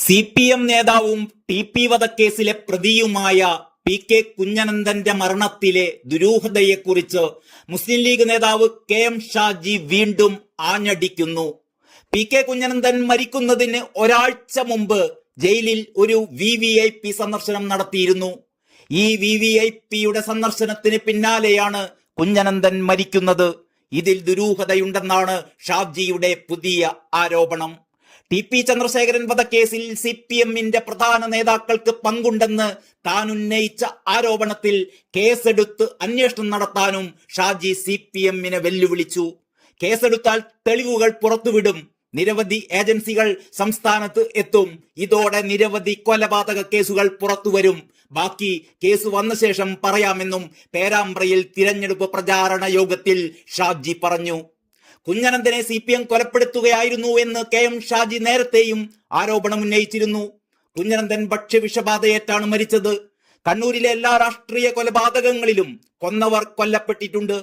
CPM നേതാവും TP വധക്കേസിലെ പ്രതിയുമായ PK കുഞ്ഞനന്തന്റെ മരണത്തിലെ ദുരൂഹതയെക്കുറിച്ച് മുസ്ലിം league നേതാവ് KM Shaji വീണ്ടും ആഞ്ഞടിക്കുന്നു. PK കുഞ്ഞനന്തൻ മരിക്കുന്നതിന് ഒരാഴ്ച മുമ്പ് ജയിലിൽ ഒരു VVIP സന്ദർശനം നടത്തിയിരുന്നു. ഈ VVIPയുടെ സന്ദർശനത്തിന് പിന്നാലെയാണ് കുഞ്ഞനന്തൻ മരിക്കുന്നത്. ഇതിൽ ദുരൂഹതയുണ്ടെന്നാണ് ഷാജിയുടെ പുതിയ ആരോപണം. TP ചന്ദ്രശേഖരൻ വധക്കേസിൽ CPMന്റെ പ്രധാന നേതാക്കൾക്ക് പങ്കുണ്ടെന്ന് താൻ ഉന്നയിച്ച ആരോപണത്തിൽ കേസെടുത്ത് അന്വേഷണം നടത്താനും ഷാജി CPMനെ വെല്ലുവിളിച്ചു. കേസെടുത്താൽ തെളിവുകൾ പുറത്തുവിടും, നിരവധി ഏജൻസികൾ സംസ്ഥാനത്ത് എത്തും, ഇതോടെ നിരവധി കൊലപാതക കേസുകൾ പുറത്തുവരും, ബാക്കി കേസ് വന്ന ശേഷം പറയാമെന്നും പേരാമ്പ്രയിൽ തിരഞ്ഞെടുപ്പ് പ്രചാരണ യോഗത്തിൽ ഷാജി പറഞ്ഞു. കുഞ്ഞനന്തനെ CPM കൊലപ്പെടുത്തുകയായിരുന്നു എന്ന് KM ഷാജി നേരത്തെയും ആരോപണം ഉന്നയിച്ചിരുന്നു. കുഞ്ഞനന്തൻ ഭക്ഷ്യവിഷബാധയേറ്റാണ് മരിച്ചത്. കണ്ണൂരിലെ എല്ലാ രാഷ്ട്രീയ കൊലപാതകങ്ങളിലും കൊന്നവർ കൊല്ലപ്പെട്ടിട്ടുണ്ട്.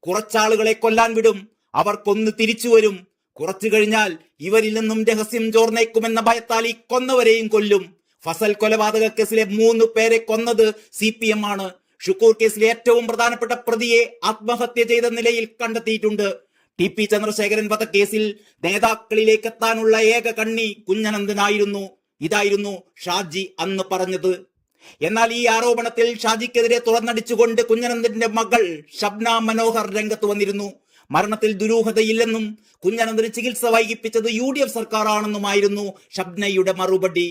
കുറച്ചാളുകളെ കൊല്ലാൻ വിടും, അവർ കൊന്നു തിരിച്ചു വരും. കുറച്ചു കഴിഞ്ഞാൽ ഇവരിൽ നിന്നും രഹസ്യം ചോർന്നേക്കുമെന്ന ഭയത്താൽ ഈ കൊന്നവരെയും കൊല്ലും. ഫസൽ കൊലപാതക കേസിലെ 3 പേരെ കൊന്നത് CPM ആണ്. ഷുക്കൂർ കേസിലെ ഏറ്റവും പ്രധാനപ്പെട്ട പ്രതിയെ ആത്മഹത്യ ചെയ്ത നിലയിൽ കണ്ടെത്തിയിട്ടുണ്ട്. TP ചന്ദ്രശേഖരൻ വധക്കേസിൽ നേതാക്കളിലേക്ക് എത്താനുള്ള ഏക കണ്ണി കുഞ്ഞനന്തനായിരുന്നു. ഇതായിരുന്നു ഷാജി അന്ന് പറഞ്ഞത്. എന്നാൽ ഈ ആരോപണത്തിൽ ഷാജിക്കെതിരെ തുറന്നടിച്ചുകൊണ്ട് കുഞ്ഞനന്തന്റെ മകൾ ഷബ്ന മനോഹർ രംഗത്ത് വന്നിരുന്നു. മരണത്തിൽ ദുരൂഹതയില്ലെന്നും കുഞ്ഞനന്തന് ചികിത്സ വൈകിപ്പിച്ചത് UDF സർക്കാരാണെന്നുമായിരുന്നു ഷബ്നയുടെ മറുപടി.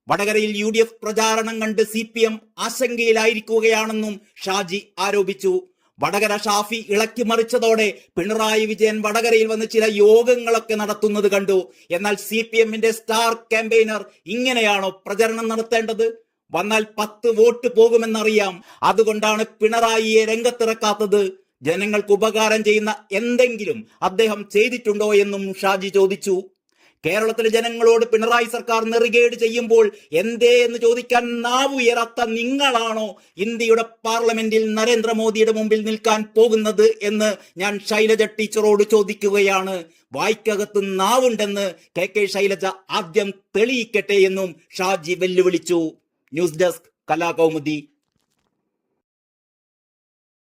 വടകരയിൽ UDF പ്രചാരണം കണ്ട് CPM ആശങ്കയിലായിരിക്കുകയാണെന്നും ഷാജി ആരോപിച്ചു. വടകര ഷാഫി ഇളക്കി മറിച്ചതോടെ പിണറായി വിജയൻ വടകരയിൽ വന്ന് ചില യോഗങ്ങളൊക്കെ നടത്തുന്നത് കണ്ടു. എന്നാൽ CPMന്റെ സ്റ്റാർ ക്യാമ്പയിനർ ഇങ്ങനെയാണോ പ്രചരണം നടത്തേണ്ടത്? വന്നാൽ 10 വോട്ട് പോകുമെന്നറിയാം, അതുകൊണ്ടാണ് പിണറായിയെ രംഗത്തിറക്കാത്തത്. ജനങ്ങൾക്ക് ഉപകാരം ചെയ്യുന്ന എന്തെങ്കിലും അദ്ദേഹം ചെയ്തിട്ടുണ്ടോ എന്നും ഷാജി ചോദിച്ചു. കേരളത്തിലെ ജനങ്ങളോട് പിണറായി സർക്കാർ നെറികേട് ചെയ്യുമ്പോൾ എന്തേ എന്ന് ചോദിക്കാൻ നാവുയരാത്ത നിങ്ങളാണോ ഇന്ത്യയുടെ പാർലമെന്റിൽ നരേന്ദ്രമോദിയുടെ മുമ്പിൽ നിൽക്കാൻ പോകുന്നത് എന്ന് ഞാൻ ശൈലജ ടീച്ചറോട് ചോദിക്കുകയാണ്. വായ്ക്കകത്ത് നാവുണ്ടെന്ന് KK ശൈലജ ആദ്യം തെളിയിക്കട്ടെ എന്നും ഷാജി വെല്ലുവിളിച്ചു. News desk Kalakaumudi.